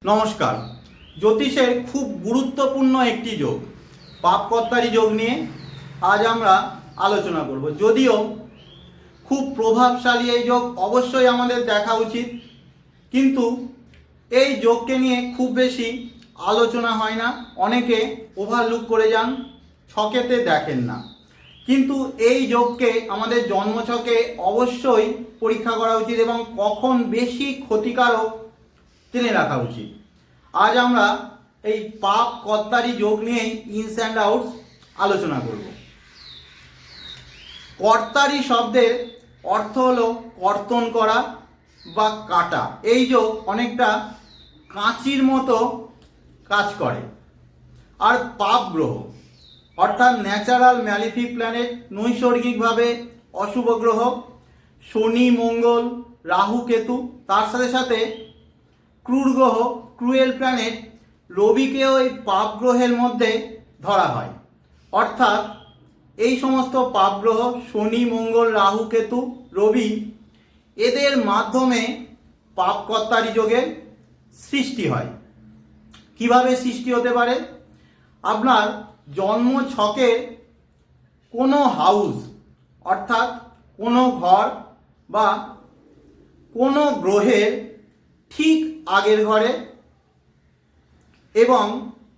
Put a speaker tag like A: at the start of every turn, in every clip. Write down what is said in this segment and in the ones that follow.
A: নমস্কার। জ্যোতিষের খুব গুরুত্বপূর্ণ একটি যোগ পাপকর্তারি যোগ নিয়ে আজ আমরা আলোচনা করব। যদিও খুব প্রভাবশালী এই যোগ, অবশ্যই আমাদের দেখা উচিত, কিন্তু এই যোগকে নিয়ে খুব বেশি আলোচনা হয় না। অনেকে ওভারলুক করে যান, ছকেতে দেখেন না। কিন্তু এই যোগকে আমাদের জন্মছকে অবশ্যই পরীক্ষা করা উচিত এবং কখন বেশি ক্ষতিকারক জেনে রাখা উচিত। আজ আমরা এই পাপ কর্তারি যোগ নিয়েই ইনস অ্যান্ড আউটস আলোচনা করব। কর্তারি শব্দের অর্থ হলো কর্তন করা বা কাটা। এই যোগ অনেকটা কাঁচির মতো কাজ করে। আর পাপ গ্রহ অর্থাৎ ন্যাচারাল ম্যালিফিক প্ল্যানেট, নৈসর্গিকভাবে অশুভ গ্রহ শনি, মঙ্গল, রাহু, কেতু, তার সাথে সাথে ক্রূর গ্রহ, ক্রুয়েল প্ল্যানেট রবিকেও এই পাপ গ্রহের মধ্যে ধরা হয়। অর্থাৎ এই সমস্ত পাপ গ্রহ শনি, মঙ্গল, রাহু, কেতু, রবি, এদের মাধ্যমে পাপকর্তারি যোগের সৃষ্টি হয়। কিভাবে সৃষ্টি হতে পারে? আপনার জন্ম ছকের কোনো হাউস অর্থাৎ কোনো ঘর বা কোনো গ্রহের ঠিক আগের ঘরে এবং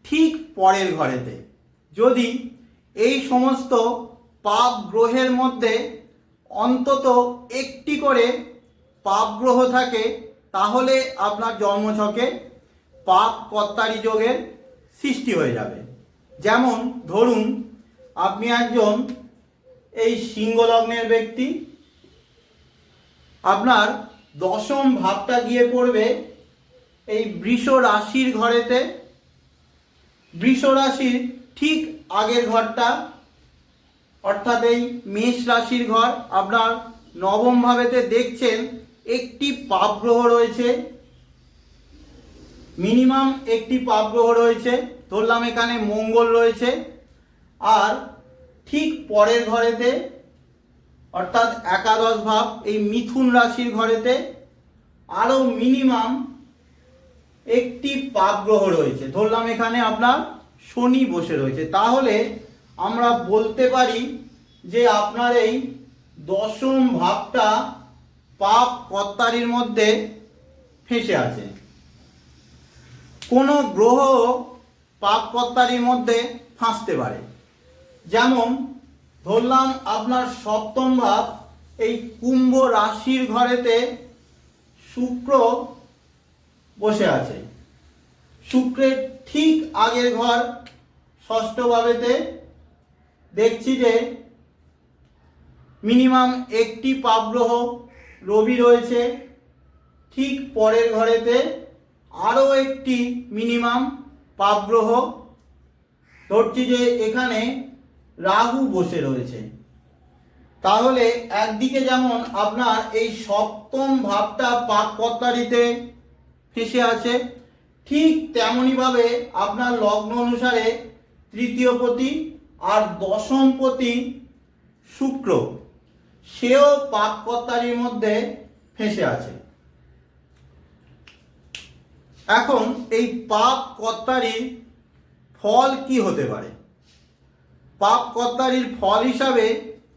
A: ঠিক পরের ঘরেতে যদি এই সমস্ত পাপ গ্রহের মধ্যে অন্তত একটি করে পাপ গ্রহ থাকে, তাহলে আপনার জন্মছকে পাপ কর্তারি যোগের সৃষ্টি হয়ে যাবে। যেমন ধরুন আপনি একজন এই সিংহ লগ্নের ব্যক্তি, আপনার দশম ভাবটা গিয়ে পড়বে এই বৃষ রাশির ঘরেতে। বৃষ রাশির ঠিক আগের ঘরটা অর্থাৎ এই মেষ রাশির ঘর, আপনার নবম ভাবেতে দেখছেন একটি পাপ গ্রহ রয়েছে, মিনিমাম একটি পাপ গ্রহ রয়েছে, ধরলাম এখানে মঙ্গল রয়েছে। আর ঠিক পরের ঘরেতে অর্থাৎ একাদশ ভাব এই মিথুন রাশির ঘরেতে আরও মিনিমাম একটি পাপ গ্রহ রয়েছে, ধরলাম এখানে আপনার শনি বসে রয়েছে। তাহলে আমরা বলতে পারি যে আপনার এই দশম ভাবটা পাপ কর্তারির মধ্যে ফেঁসে আছে। কোনো গ্রহ পাপ কর্তারির মধ্যে ফাঁসতে পারে। যেমন ধরলাম আপনার সপ্তম ভাব এই কুম্ভ রাশির ঘরেতে শুক্র বসে আছে। শুক্রের ঠিক আগের ঘর ষষ্ঠ ভাবেতে দেখছি যে মিনিমাম একটি পাপ গ্রহ রবি রয়েছে, ঠিক পরের ঘরেতে আরও একটি মিনিমাম পাপ গ্রহ, ধরছি যে এখানে রাহু বসে রয়েছে। তাহলে একদিকে যেমন আপনার এই সপ্তম ভাবটা পাপ কর্তারিতে ফেঁসে আছে, ঠিক তেমনইভাবে আপনার লগ্ন অনুসারে তৃতীয়পতি আর দশমপতি শুক্র, সেও পাপ কর্তারির মধ্যে ফেঁসে আছে। এখন এই পাপ কর্তারির ফল কি হতে পারে? পাপ কর্তারির ফল হিসাবে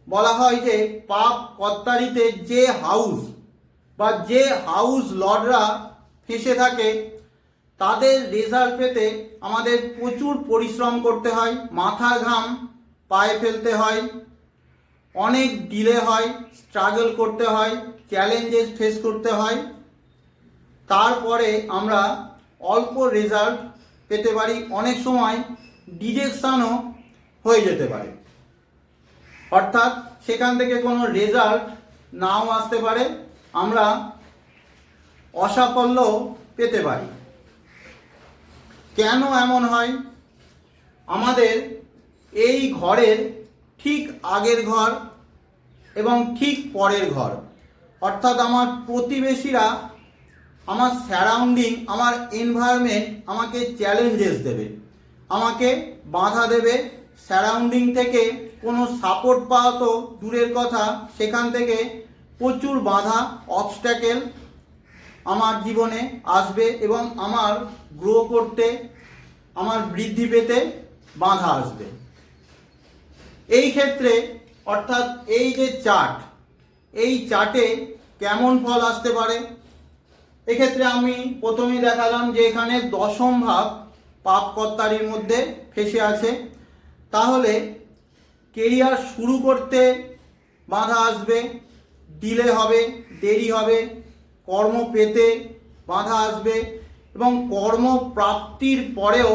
A: বলা হয় যে পাপ কর্তারিতে যে হাউস বা যে হাউস লর্ডরা ফেঁসে থাকে তাদের রেজাল্ট পেতে আমাদের প্রচুর পরিশ্রম করতে হয়, মাথার ঘাম পায়ে ফেলতে হয়, অনেক ডিলে হয়, স্ট্রাগল করতে হয়, চ্যালেঞ্জেস ফেস করতে হয়। তারপরে আমরা অল্প রেজাল্ট পেতে পারি, অনেক সময় ডিজেকশনও হয়ে যেতে পারে। অর্থাৎ সেখান থেকে কোনো রেজাল্ট নাও আসতে পারে, আমরা অসাফল্য পেতে পারি। কেন এমন হয়? আমাদের এই ঘরের ঠিক আগের ঘর এবং ঠিক পরের ঘর অর্থাৎ আমার প্রতিবেশীরা, আমার সারাউন্ডিং, আমার এনভায়রনমেন্ট আমাকে চ্যালেঞ্জেস দেবে, আমাকে বাধা দেবে। সারাউন্ডিং থেকে কোনো সাপোর্ট পাওয়া তো দূরের কথা, সেখান থেকে প্রচুর বাধা, অবস্ট্যাকেল আমার জীবনে আসবে এবং আমার গ্রো করতে, আমার বৃদ্ধি পেতে বাধা আসবে। এই ক্ষেত্রে অর্থাৎ এই যে চার্ট, এই চার্টে কেমন ফল আসতে পারে, এক্ষেত্রে আমি প্রথমেই দেখালাম যে এখানে দশম ভাব পাপকর্তারির মধ্যে ফেসে আছে। তাহলে কেরিয়ার শুরু করতে বাধা আসবে, ডিলে হবে, দেরি হবে, কর্ম পেতে বাধা আসবে এবং কর্মপ্রাপ্তির পরেও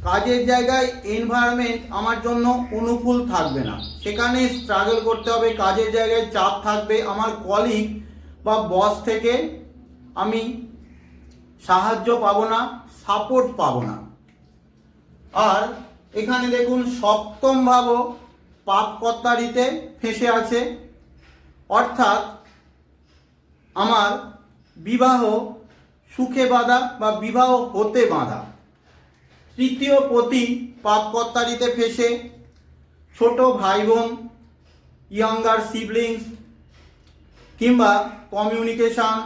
A: কাজের জায়গায় এনভায়রনমেন্ট আমার জন্য অনুকূল থাকবে না, সেখানে স্ট্রাগল করতে হবে, কাজের জায়গায় চাপ থাকবে, আমার কলিগ বা বস থেকে আমি সাহায্য পাবো না, সাপোর্ট পাবো না। আর এখানে দেখুন সপ্তম ভাবও পাপকর্তারিতে ফেসে আছে, অর্থাৎ আমার বিবাহ সুখে বাধা বা বিবাহ হতে বাধা। তৃতীয় পতি পাপকর্তারিতে ফেসে, ছোট ভাই বোন, ইয়াঙ্গার সিবলিংস কিংবা কমিউনিকেশন,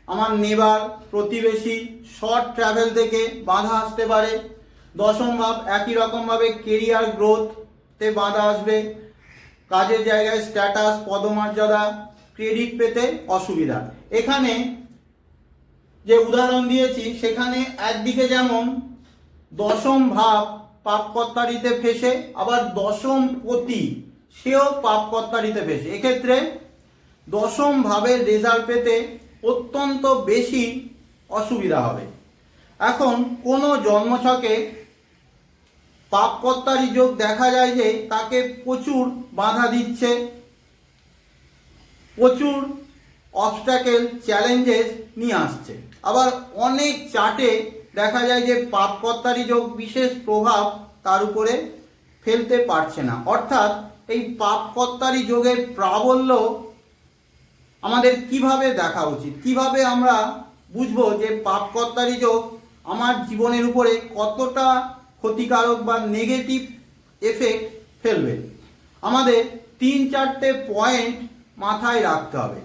A: আমার নেবার, প্রতিবেশী, শর্ট ট্রাভেল থেকে বাধা আসতে পারে। দশম ভাব একই রকমভাবে কেরিয়ার গ্রোথতে বাধা আসবে, কাজের জায়গায় স্ট্যাটাস, পদমর্যাদা, ক্রেডিট পেতে অসুবিধা। এখানে যে উদাহরণ দিয়েছি সেখানে একদিকে যেমন দশম ভাব পাপকর্তারিতে ফেসে, আবার দশম পতি সেও পাপকর্তারিতে ফেসে। এক্ষেত্রে দশম ভাবের রেজাল্ট পেতে অত্যন্ত বেশি অসুবিধা হবে। এখন কোনো জন্মছকে পাপকর্তারি যোগ দেখা যায় যে তাকে প্রচুর বাধা দিচ্ছে, প্রচুর অবস্ট্যাকেল, চ্যালেঞ্জেস নিয়ে আসছে। আবার অনেক চার্টে দেখা যায় যে পাপকর্তারি যোগ বিশেষ প্রভাব তার উপরে ফেলতে পারছে না। অর্থাৎ এই পাপকর্তারি যোগের প্রাবল্য আমাদের কিভাবে দেখা উচিত, কিভাবে আমরা বুঝবো যে পাপকর্তারি যোগ আমার জীবনের উপরে কতটা ক্ষতিকারক বা নেগেটিভ এফেক্ট ফেলবে। আমাদের 3-4টে পয়েন্ট মাথায় রাখতে হবে।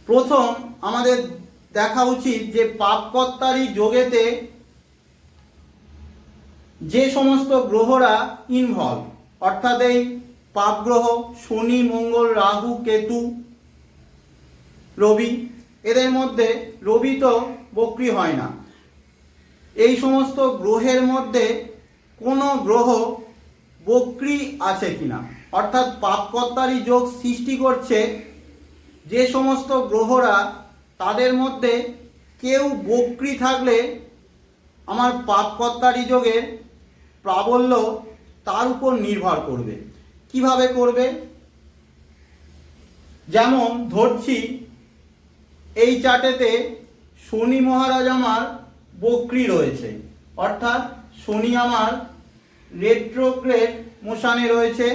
A: প্রথম আমাদের দেখা উচিত যে পাপকর্তারি যোগেতে যে সমস্ত গ্রহরা ইনভলভ, অর্থাৎ এই পাপ গ্রহ শনি, মঙ্গল, রাহু, কেতু, রবি, এদের মধ্যে রবি তো বক্রি হয় না, এই সমস্ত গ্রহের মধ্যে কোনো গ্রহ বক্রি আছে কিনা, অর্থাৎ পাপকর্তারি যোগ সৃষ্টি করছে যে সমস্ত গ্রহরা, তাদের মধ্যে কেউ বক্রি থাকলে আমার পাপকর্তারি যোগের প্রাবল্য তার উপর নির্ভর করবে। কিভাবে করবে? যেমন ধরছি এই চার্টেতে শনি মহারাজ আমার বক্রি রয়েছে, অর্থাৎ শনি আমার রেট্রোগ্রেড মোশনে রয়েছে।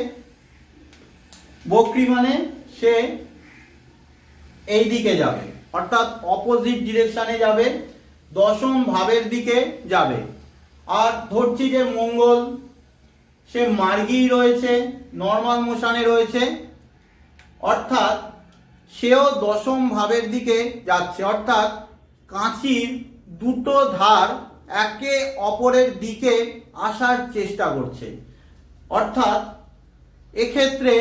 A: বক্রি মানে সে এই দিকে যাবে, অর্থাৎ অপোজিট ডিরেকশনে যাবে, দশম ভাবের দিকে যাবে। আর ধরছি যে মঙ্গল সে মার্গী রয়েছে, নর্মাল মোশনে রয়েছে, অর্থাৎ সেও দশম ভাবের দিকে যাচ্ছে, অর্থাৎ কাঁচির দুটো ধার একে অপরের দিকে আসার চেষ্টা করছে। অর্থাৎ এক্ষেত্রে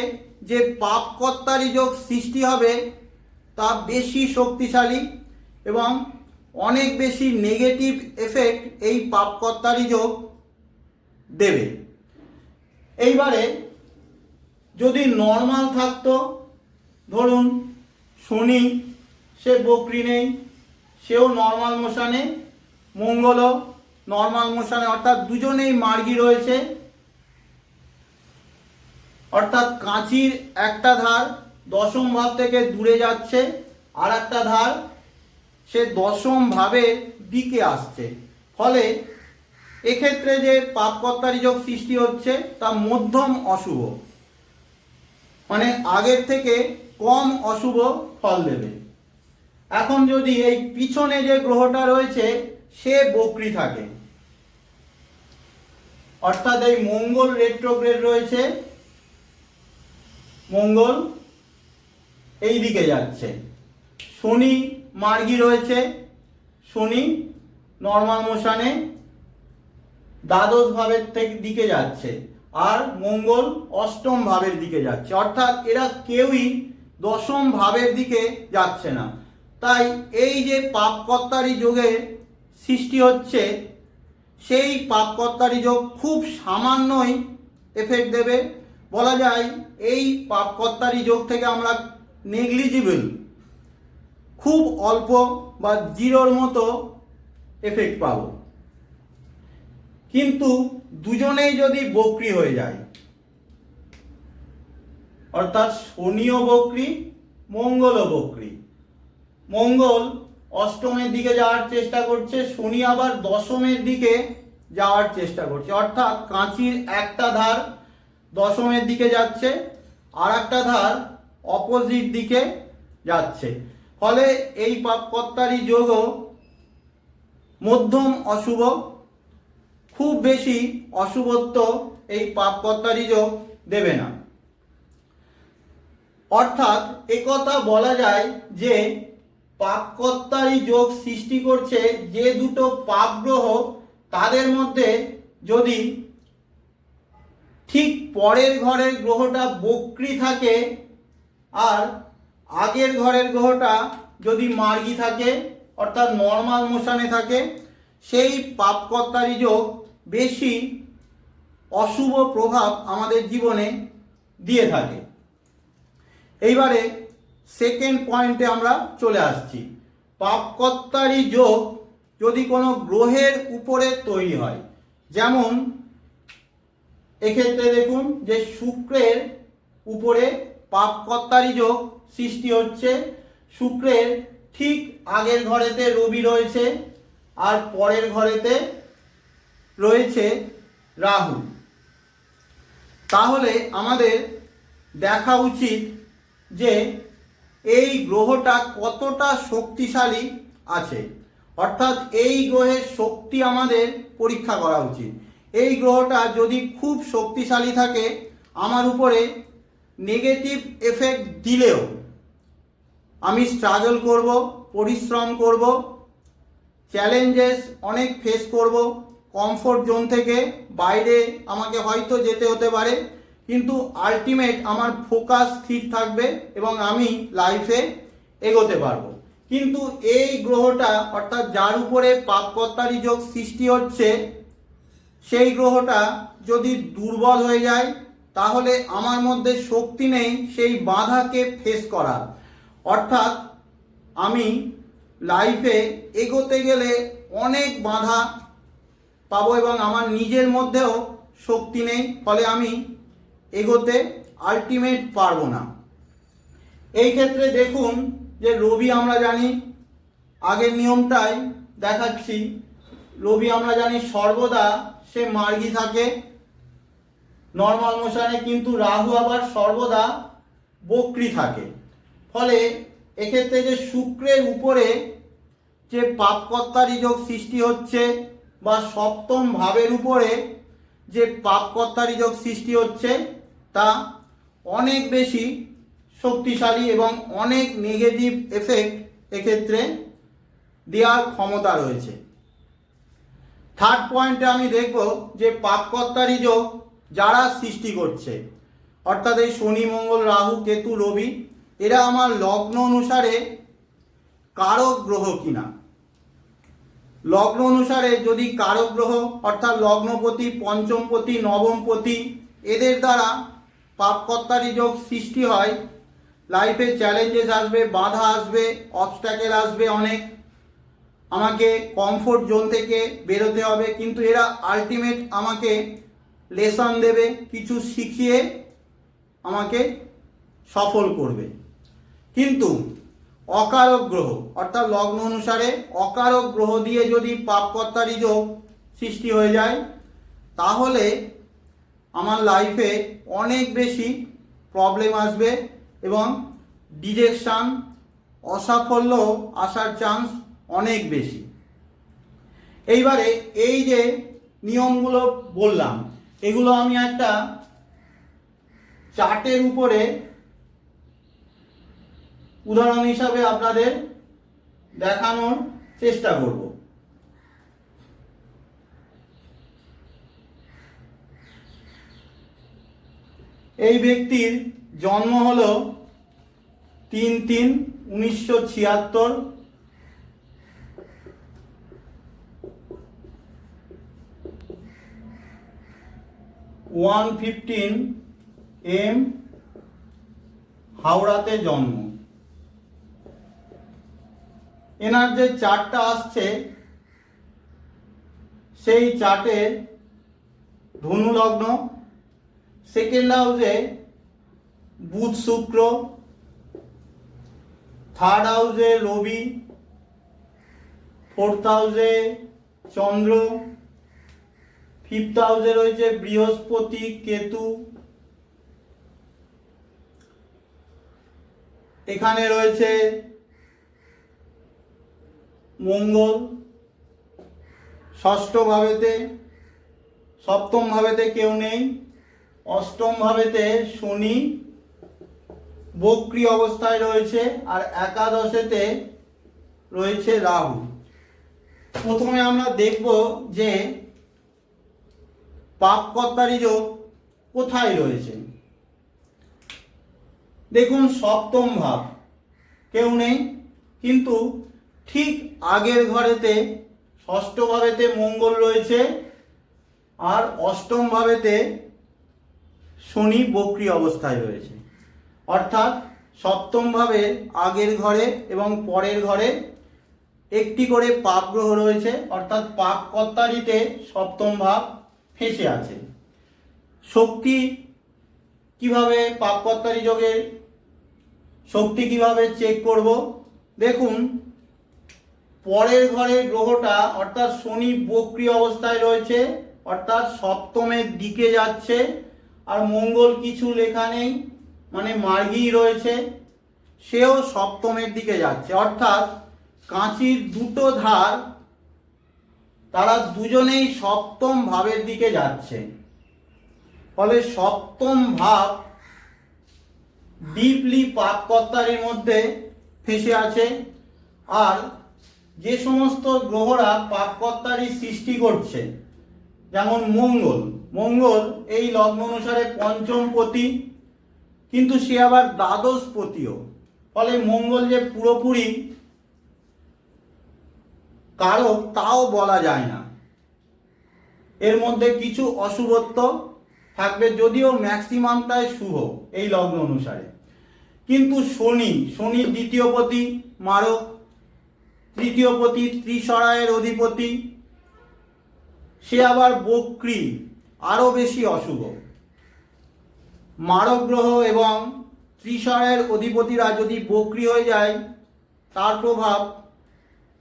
A: যে পাপকর্তারি যোগ সৃষ্টি হবে তা বেশি শক্তিশালী এবং অনেক বেশি নেগেটিভ এফেক্ট এই পাপকর্তারি যোগ দেবে। এইবারে যদি নর্মাল থাকতো, ধরুন শনি সে বক্রি নেই, সেও নর্মাল মোশনে, মঙ্গলও নর্মাল মোশনে, অর্থাৎ দুজনেই মার্গী রয়েছে, অর্থাৎ কাঁচির একটা ধার দশম ভাব থেকে দূরে যাচ্ছে, আর একটা ধার সে দশম ভাবের দিকে আসছে। ফলে এক্ষেত্রে যে পাপকর্তারি যোগ সৃষ্টি হচ্ছে তা মধ্যম অশুভ, মানে আগের থেকে কম অশুভ ফল দেবে। এখন যদি এই পিছনে যে গ্রহটা রয়েছে সে বক্রি থাকে, অর্থাৎ এই মঙ্গল রেট্রোগ্রেড রয়েছে, মঙ্গল এই দিকে যাচ্ছে, শনি মার্গী রয়েছে, শনি নর্মাল মোশনে দ্বাদশ ভাবের দিকে যাচ্ছে, আর মঙ্গল অষ্টম ভাবের দিকে যাচ্ছে, অর্থাৎ এরা কেউই দশম ভাবের দিকে যাচ্ছে না। তাই এই যে পাপকর্তারি যোগের সৃষ্টি হচ্ছে, সেই পাপকর্তারি যোগ খুব সামান্যই এফেক্ট দেবে। বলা যায় এই পাপকর্তারি যোগ থেকে আমরা নেগলিজিবল, খুব অল্প বা জিরোর মতো এফেক্ট পাবো। কিন্তু দুজনেই যদি বক্রী হয়ে যায়, অর্থাৎ শনিও বক্রী, মঙ্গলও বক্রী, মঙ্গল অষ্টমের দিকে যাওয়ার চেষ্টা করছে, শনি আবার দশমের দিকে যাওয়ার চেষ্টা করছে, অর্থাৎ কাঁচির একটা ধার দশমের দিকে যাচ্ছে, আর একটা ধার অপোজিট দিকে যাচ্ছে। ফলে এই পাপকর্তারি যোগও মধ্যম অশুভ, খুব বেশি অশুভত্ব এই পাপকর্তারি যোগ দেবে না। অর্থাৎ একথা বলা যায় যে পাপকর্তারি যোগ সৃষ্টি করছে যে দুটো পাপ গ্রহ, তাদের মধ্যে যদি ঠিক পরের ঘরের গ্রহটা বক্রী থাকে আর আগের ঘরের গ্রহটা যদি মার্গী থাকে, অর্থাৎ নর্মাল মোশনে থাকে, সেই পাপকর্তারি যোগ বেশি অশুভ প্রভাব আমাদের জীবনে দিয়ে থাকে। এইবারে সেকেন্ড পয়েন্টে আমরা চলে আসছি। পাপকর্তারি যোগ যদি কোনো গ্রহের উপরে তৈরি হয়, যেমন এক্ষেত্রে দেখুন যে শুক্রের উপরে পাপকর্তারি যোগ সৃষ্টি হচ্ছে, শুক্রের ঠিক আগের ঘরেতে রবি রয়েছে আর পরের ঘরেতে রয়েছে রাহু। তাহলে আমাদের দেখা উচিত যে এই গ্রহটা কতটা শক্তিশালী আছে, অর্থাৎ এই গ্রহের শক্তি আমাদের পরীক্ষা করা উচিত। এই গ্রহটা যদি খুব শক্তিশালী থাকে, আমার উপরে নেগেটিভ এফেক্ট দিলেও আমি স্ট্রাগল করব, পরিশ্রম করব, চ্যালেঞ্জেস অনেক ফেস করব, কমফোর্ট জোন থেকে বাইরে আমাকে হয়তো যেতে হতে পারে, কিন্তু আলটিমেট আমার ফোকাস স্থির থাকবে এবং আমি লাইফে এগোতে পারবো। কিন্তু এই গ্রহটা, অর্থাৎ যার উপরে পাপকর্তারি যোগ সৃষ্টি হচ্ছে, সেই গ্রহটা যদি দুর্বল হয়ে যায়, তাহলে আমার মধ্যে শক্তি নেই সেই বাধাকে ফেস করার। অর্থাৎ আমি লাইফে এগোতে গেলে অনেক বাধা পাবো এবং আমার নিজের মধ্যেও শক্তি নেই, ফলে আমি এগোতে আলটিমেট পারবো না। এই ক্ষেত্রে দেখুন যে রবি, আমরা জানি আগের নিয়মটাই দেখাচ্ছি, রবি আমরা জানি সর্বদা সে মার্গী থাকে নর্মাল মোশনে, কিন্তু রাহু আবার সর্বদা বক্রী থাকে। ফলে এক্ষেত্রে যে শুক্রের উপরে যে পাপকর্তারি যোগ সৃষ্টি হচ্ছে বা সপ্তম ভাবের উপরে যে পাপকর্তারি যোগ সৃষ্টি হচ্ছে, তা অনেক বেশি শক্তিশালী এবং অনেক নেগেটিভ এফেক্ট এক্ষেত্রে দেওয়ার ক্ষমতা রয়েছে। থার্ড পয়েন্টে আমি দেখব যে পাপকর্তারি যোগ যারা সৃষ্টি করছে, অর্থাৎ এই শনি, মঙ্গল, রাহু, কেতু, রবি, এরা আমার লগ্ন অনুসারে কারক গ্রহ কিনা। লগ্ন অনুসারে যদি কারক গ্রহ, অর্থাৎ লগ্নপতি, পঞ্চমপতি, নবমপতি, এদের দ্বারা পাপকর্তারি যোগ সৃষ্টি হয়, লাইফে চ্যালেঞ্জেস আসবে, বাধা আসবে, অবস্ট্যাকেল আসবে অনেক, আমাকে কমফোর্ট জোন থেকে বেরোতে হবে, কিন্তু এরা আলটিমেট আমাকে লেসন দেবে, কিছু শিখিয়ে আমাকে সফল করবে। কিন্তু অকারক গ্রহ, অর্থাৎ লগ্ন অনুসারে অকারক গ্রহ দিয়ে যদি পাপকর্তারি যোগ সৃষ্টি হয়ে যায়, তাহলে আমার লাইফে অনেক বেশি প্রবলেম আসবে এবং ডিরেকশান, অসাফল্য আসার চান্স অনেক বেশি। এইবারে এই যে নিয়মগুলো বললাম, এগুলো আমি একটা চার্টের উপরে উদাহরণ হিসাবে আপনাদের দেখানোর চেষ্টা করব। এই ব্যক্তির জন্ম হলো 3/3/1976, AM হাওড়াতে জন্ম। এনার যে চার্টটা আসছে সেই চার্টে ধনু লগ্ন, সেকেন্ড হাউসে বুধ শুক্র, থার্ড হাউসে রবি, ফোর্থ হাউসে চন্দ্র, ফিফথ হাউসে রয়েছে বৃহস্পতি কেতু, এখানে রয়েছে মঙ্গল, ষষ্ঠ ভাবেতে, সপ্তম ভাবেতে কেউ নেই, অষ্টম ভাবেতে শনি বক্রী অবস্থায় রয়েছে, আর একাদশেতে রয়েছে রাহু। প্রথমে আমরা দেখব যে পাপকর্তারি যোগ কোথায় রয়েছে। দেখুন সপ্তম ভাব কেউ নেই, কিন্তু ঠিক আগের ঘরেতে ষষ্ঠ ভাবেতে মঙ্গল রয়েছে, আর অষ্টম ভাবেতে শনি বক্রী অবস্থায় রয়েছে। অর্থাৎ সপ্তম ভাবে আগের ঘরে এবং পরের ঘরে একটি করে পাপ গ্রহ রয়েছে, অর্থাৎ পাপকর্তারিতে সপ্তম ভাব ফেঁসে আছে। শক্তি কিভাবে পাপকর্তারি যোগের শক্তি কিভাবে চেক করব? দেখুন পরের ঘরের গ্রহটা অর্থাৎ শনি বক্রী অবস্থায় রয়েছে, অর্থাৎ সপ্তমের দিকে যাচ্ছে, আর মঙ্গল কিছু লেখা নেই, মানে মার্গী রয়েছে, সেও সপ্তমের দিকে যাচ্ছে। অর্থাৎ কাঁচির দুটো ধার তারা দুজনেই সপ্তম ভাবের দিকে যাচ্ছে। ফলে সপ্তম ভাব ডিপলি পাপকর্তারির মধ্যে ফেঁসে আছে। আর যে সমস্ত গ্রহরা পাপকর্তারি সৃষ্টি করছে, যেমন মঙ্গল এই লগ্ন অনুসারে পঞ্চম পতি, কিন্তু সে আবার দ্বাদশ পতিও। ফলে মঙ্গল যে পুরোপুরি কারক তাও বলা যায় না, এর মধ্যে কিছু অশুভত্ব থাকবে, যদিও ম্যাক্সিমামটাই শুভ এই লগ্ন অনুসারে। কিন্তু শনি দ্বিতীয় পতি মারক, তৃতীয় পতি ত্রিসরায়ের অধিপতি, সে আবার বক্রী, আরো বেশি অশুভ। মারক গ্রহ এবং ত্রিসরায়ের অধিপতিরা যদি বক্রী হয়ে যায়, তার প্রভাব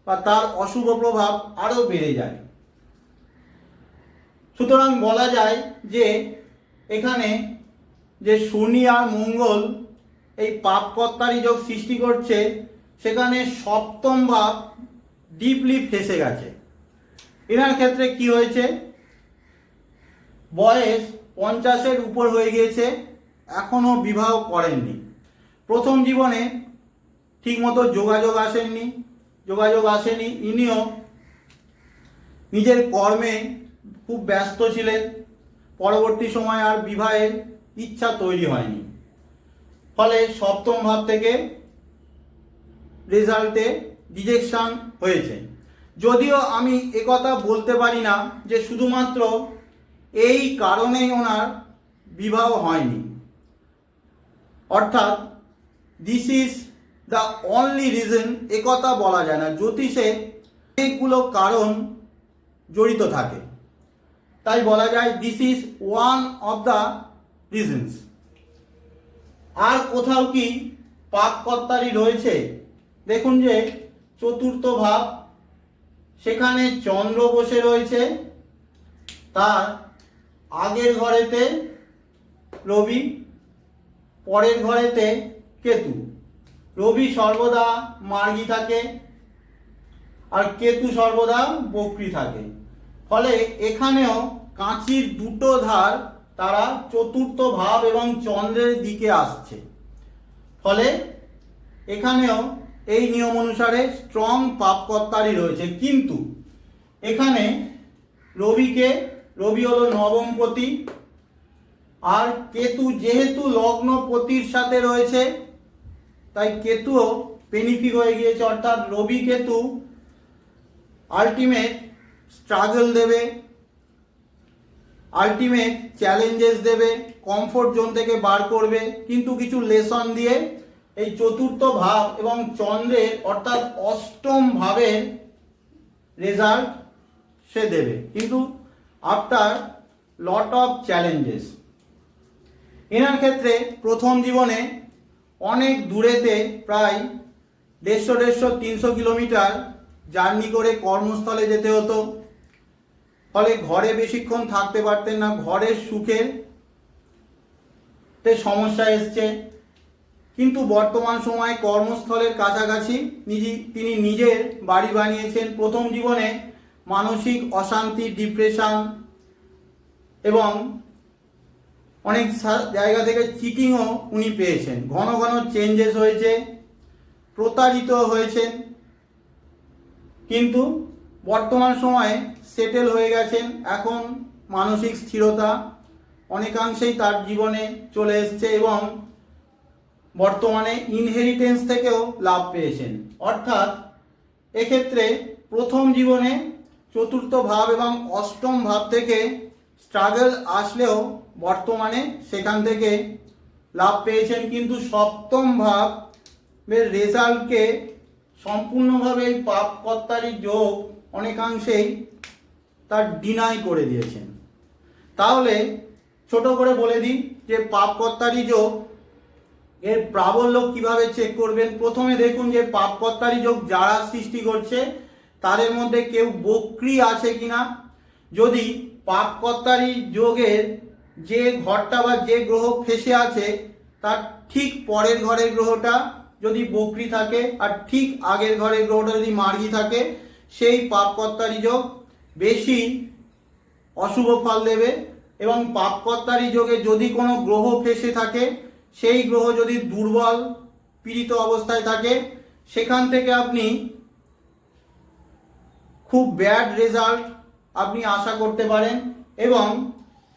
A: বা তার অশুভ প্রভাব আরো বেড়ে যায়। সুতরাং বলা যায় যে এখানে যে শনি আর মঙ্গল এই পাপকর্তারি যোগ সৃষ্টি করছে, সেখানে সপ্তম ভাব ডিপলি ফেঁসে গেছে। এনার ক্ষেত্রে কি হয়েছে? বয়স 50-এর উপর হয়ে গিয়েছে, এখনো বিবাহ করেননি। প্রথম জীবনে ঠিকমতো যোগাযোগ আসেনি। ইনিও নিজের কর্মে খুব ব্যস্ত ছিলেন, পরবর্তী সময় আর বিবাহের ইচ্ছা তৈরি হয়নি। ফলে সপ্তম ভাব থেকে রেজাল্টে রিজেকশন হয়েছে। যদিও আমি একথা বলতে পারি না যে শুধুমাত্র এই কারণেই ওনার বিবাহ হয়নি, অর্থাৎ this is the only reason, একথা বলা যায় না। জ্যোতিষে অনেকগুলো কারণ জড়িত থাকে, তাই বলা যায় this is one of the reasons. আর কোথাও কি পাপকর্তারি রয়েছে? দেখুন যে চতুর্থ ভাব, সেখানে চন্দ্র বসে রয়েছে, তার আগের ঘরেতে রবি, পরের ঘরেতে কেতু। রবি সর্বদা মার্গী থাকে আর কেতু সর্বদা বক্রী থাকে। ফলে এখানেও কাঁচির দুটো ধার তারা চতুর্থ ভাব এবং চন্দ্রের দিকে আসছে। ফলে এখানেও এই নিয়ম অনুসারে স্ট্রং পাপকর্তারই রয়েছে। কিন্তু এখানে রবি হলো নবমপতি, আর কেতু যেহেতু লগ্নপতির সাথে রয়েছে তাই কেতুও বেনিফিক হয়ে গিয়েছে। অর্থাৎ রবি কেতু আলটিমেট স্ট্রাগল দেবে, আলটিমেট চ্যালেঞ্জেস দেবে, কমফোর্ট জোন থেকে বার করবে, কিন্তু কিছু লেসন দিয়ে এই চতুর্থ ভাব এবং চন্দ্রের অর্থাৎ অষ্টম ভাবের রেজাল্ট সে দেবে, কিন্তু আফটার লট অফ চ্যালেঞ্জেস। এনার ক্ষেত্রে প্রথম জীবনে অনেক দূরেতে প্রায় 150-300 কিলোমিটার জার্নি করে কর্মস্থলে যেতে হতো, ফলে ঘরে বেশিক্ষণ থাকতে পারতেন না, ঘরের সুখের সমস্যা এসছে। কিন্তু বর্তমান সময়ে কর্মস্থলের কাছাকাছি তিনি নিজের বাড়ি বানিয়েছেন। প্রথম জীবনে মানসিক অশান্তি, ডিপ্রেশন এবং অনেক জায়গা থেকে চিটিংও উনি পেয়েছেন, ঘন ঘন চেঞ্জেস হয়েছে, প্রতারিত হয়েছেন, কিন্তু বর্তমান সময়ে সেটেল হয়ে গেছেন। এখন মানসিক স্থিরতা অনেকাংশেই তার জীবনে চলে এসছে এবং বর্তমানে ইনহেরিটেন্স থেকেও লাভ পেয়েছেন। অর্থাৎ এক্ষেত্রে প্রথম জীবনে চতুর্থ ভাব এবং অষ্টম ভাব থেকে স্ট্রাগল আসলেও বর্তমানে সেখান থেকে লাভ পেয়েছেন, কিন্তু সপ্তম ভাবের রেজাল্টকে সম্পূর্ণভাবে এই পাপকর্তারই যোগ অনেকাংশেই তার ডিনাই করে দিয়েছেন। তাহলে ছোট করে বলে দিই যে পাপকর্তারই যোগ এর প্রাবল্য কিভাবে চেক করবেন। প্রথমে দেখুন যে পাপকর্তারই যোগ যারা সৃষ্টি করছে তাদের মধ্যে কেউ বক্রী আছে কিনা। যদি পাপকর্তারই যোগের যে ঘরটা বা যে গ্রহ ফেসে আছে তার ঠিক পরের ঘরের গ্রহটা যদি বক্রী থাকে আর ঠিক আগের ঘরের গ্রহটা যদি মার্গী থাকে, সেই পাপকর্তারই যোগ বেশি অশুভ ফল দেবে। এবং পাপকর্তারই যোগে যদি কোনো গ্রহ ফেসে থাকে, সেই গ্রহ যদি দুর্বল পীড়িত অবস্থায় থাকে, সেখান থেকে আপনি খুব ব্যাড রেজাল্ট আপনি আশা করতে পারেন। এবং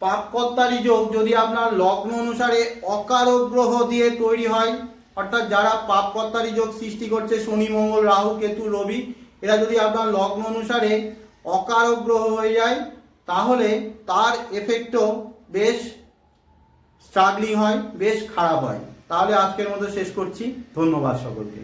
A: পাপকর্তারই যোগ যদি আপনার লগ্ন অনুসারে অকারক গ্রহ দিয়ে তৈরি হয়, অর্থাৎ যারা পাপকর্তারই যোগ সৃষ্টি করছে শনি, মঙ্গল, রাহু, কেতু, রবি, এরা যদি আপনার লগ্ন অনুসারে অকারক গ্রহ হয়ে যায়, তাহলে তার এফেক্টও বেশ স্ট্রাগলিং হয়, বেশ খারাপ হয়। তাহলে আজকের মতো শেষ করছি। ধন্যবাদ সকলকে।